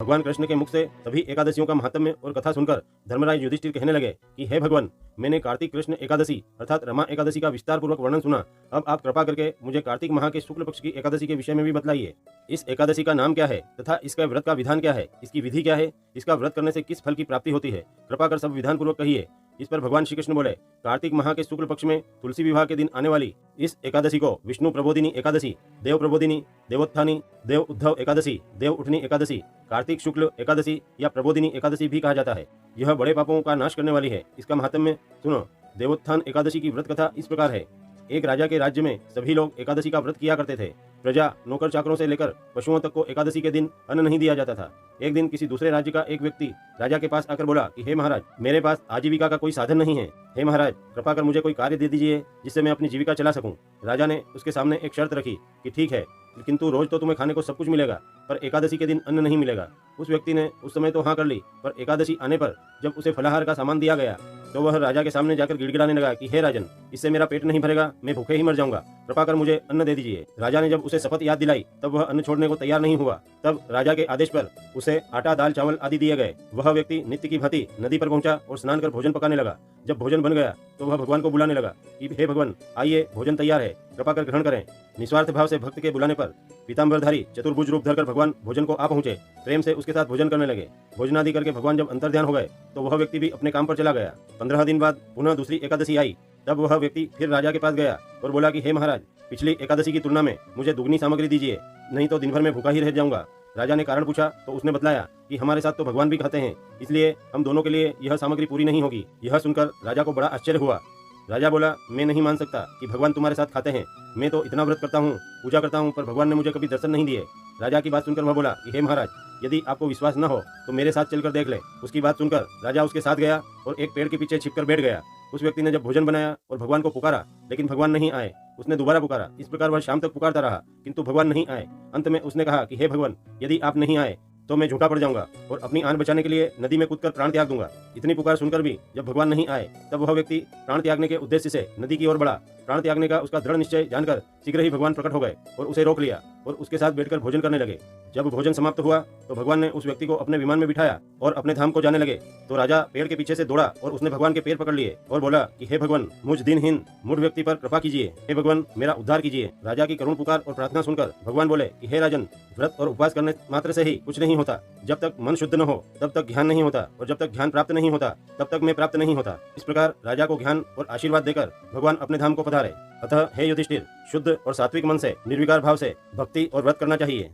भगवान कृष्ण के मुख से सभी एकादशियों का महात्म्य और कथा सुनकर धर्मराज युधिष्ठिर कहने लगे कि हे भगवान, मैंने कार्तिक कृष्ण एकादशी अर्थात रमा एकादशी का विस्तार पूर्वक वर्णन सुना। अब आप कृपा करके मुझे कार्तिक माह के शुक्ल पक्ष की एकादशी के विषय में भी बतलाइए। इस एकादशी का नाम क्या है तथा इसका व्रत का विधान क्या है, इसकी विधि क्या है, इसका व्रत करने से किस फल की प्राप्ति होती है, कृपा कर सब विधान पूर्वक कहिए। इस पर भगवान श्री कृष्ण बोले, कार्तिक माह के शुक्ल पक्ष में तुलसी विवाह के दिन आने वाली इस एकादशी को विष्णु प्रबोधिनी एकादशी, देव प्रबोधिनी, देवोत्थानी, देव उद्धव एकादशी, देव उठनी एकादशी, कार्तिक शुक्ल एकादशी या प्रबोधिनी एकादशी भी कहा जाता है। यह बड़े पापों का नाश करने वाली है। इसका महात्म्य सुनो। देवोत्थान एकादशी की व्रत कथा इस प्रकार है। एक राजा के राज्य में सभी लोग एकादशी का व्रत किया करते थे। प्रजा, नौकर चाकरों से लेकर पशुओं तक को एकादशी के दिन अन्न नहीं दिया जाता था। एक दिन किसी दूसरे राज्य का एक व्यक्ति राजा के पास आकर बोला कि हे महाराज, मेरे पास आजीविका का कोई साधन नहीं है। हे महाराज, कृपा कर मुझे कोई कार्य दे दीजिए जिससे मैं अपनी जीविका चला सकूं। राजा ने उसके सामने एक शर्त रखी कि ठीक है, किंतु रोज तो तुम्हें खाने को सब कुछ मिलेगा, पर एकादशी के दिन अन्न नहीं मिलेगा। उस व्यक्ति ने उस समय तो हाँ कर ली, पर एकादशी आने पर जब उसे फलाहार का सामान दिया गया तो वह राजा के सामने जाकर गिड़गिड़ाने लगा कि हे राजन, इससे मेरा पेट नहीं भरेगा, मैं भूखे ही मर जाऊंगा, कृपा कर मुझे अन्न दे दीजिए। राजा ने जब उसे शपथ याद दिलाई तब वह अन्न छोड़ने को तैयार नहीं हुआ। तब राजा के आदेश पर उसे आटा, दाल, चावल आदि दिए गए। वह व्यक्ति नित्य की भांति नदी पर पहुंचा और स्नान कर भोजन पकाने लगा। जब भोजन बन गया तो वह भगवान को बुलाने लगा कि हे भगवान, आइए, भोजन तैयार है, कृपा कर ग्रहण करें। निस्वार्थ भाव से भक्त के बुलाने पर पीताम्बरधारी चतुर्भुज रूप धरकर भगवान भोजन को आ पहुंचे। प्रेम से उसके साथ भोजन करने लगे। भोजनादि करके भगवान जब अंतर्ध्यान हो गए तो वह व्यक्ति भी अपने काम पर चला गया। 15 दिन बाद पुनः दूसरी एकादशी आई। तब वह व्यक्ति फिर राजा के पास गया और बोला कि हे महाराज, पिछली एकादशी की तुलना में मुझे दुगनी सामग्री दीजिए, नहीं तो दिन भर में भूखा ही रह जाऊंगा। राजा ने कारण पूछा तो उसने बतलाया कि हमारे साथ तो भगवान भी खाते हैं, इसलिए हम दोनों के लिए यह सामग्री पूरी नहीं होगी। यह सुनकर राजा को बड़ा आश्चर्य हुआ। राजा बोला, मैं नहीं मान सकता कि भगवान तुम्हारे साथ खाते हैं। मैं तो इतना व्रत करता हूँ, पूजा करता हूँ, पर भगवान ने मुझे कभी दर्शन नहीं दिए। राजा की बात सुनकर वह बोला कि हे महाराज, यदि आपको विश्वास न हो तो मेरे साथ चलकर देख ले। उसकी बात सुनकर राजा उसके साथ गया और एक पेड़ के पीछे छिपकर बैठ गया। उस व्यक्ति ने जब भोजन बनाया और भगवान को पुकारा, लेकिन भगवान नहीं आए। उसने दोबारा पुकारा। इस प्रकार वह शाम तक पुकारता रहा, किंतु भगवान नहीं आए। अंत में उसने कहा कि हे भगवान, यदि आप नहीं आए तो मैं झूठा पड़ जाऊंगा और अपनी आन बचाने के लिए नदी में कूदकर प्राण त्याग दूंगा। इतनी पुकार सुनकर भी जब भगवान नहीं आए तब वह व्यक्ति प्राण त्यागने के उद्देश्य से नदी की ओर बढ़ा। प्राण त्यागने का उसका दृढ़ निश्चय जानकर शीघ्र ही भगवान प्रकट हो गए और उसे रोक लिया और उसके साथ बैठकर भोजन करने लगे। जब भोजन समाप्त हुआ तो भगवान ने उस व्यक्ति को अपने विमान में बिठाया और अपने धाम को जाने लगे। तो राजा पेड़ के पीछे से दौड़ा और उसने भगवान के पैर पकड़ लिए और बोला कि हे भगवान, मुझ दिनहीन मूढ़ व्यक्ति पर कृपा कीजिए। हे भगवान, मेरा उद्धार कीजिए। राजा की करुण पुकार और प्रार्थना सुनकर भगवान बोले कि हे राजन, व्रत और उपवास करने मात्र से ही कुछ नहीं होता। जब तक मन शुद्ध न हो तब तक ज्ञान नहीं होता, और जब तक ज्ञान प्राप्त नहीं होता तब तक मैं प्राप्त नहीं होता। इस प्रकार राजा को ज्ञान और आशीर्वाद देकर भगवान अपने धाम को पधारे। अतः हे युधिष्ठिर, शुद्ध और सात्विक मन से निर्विकार भाव से भक्ति और व्रत करना चाहिए।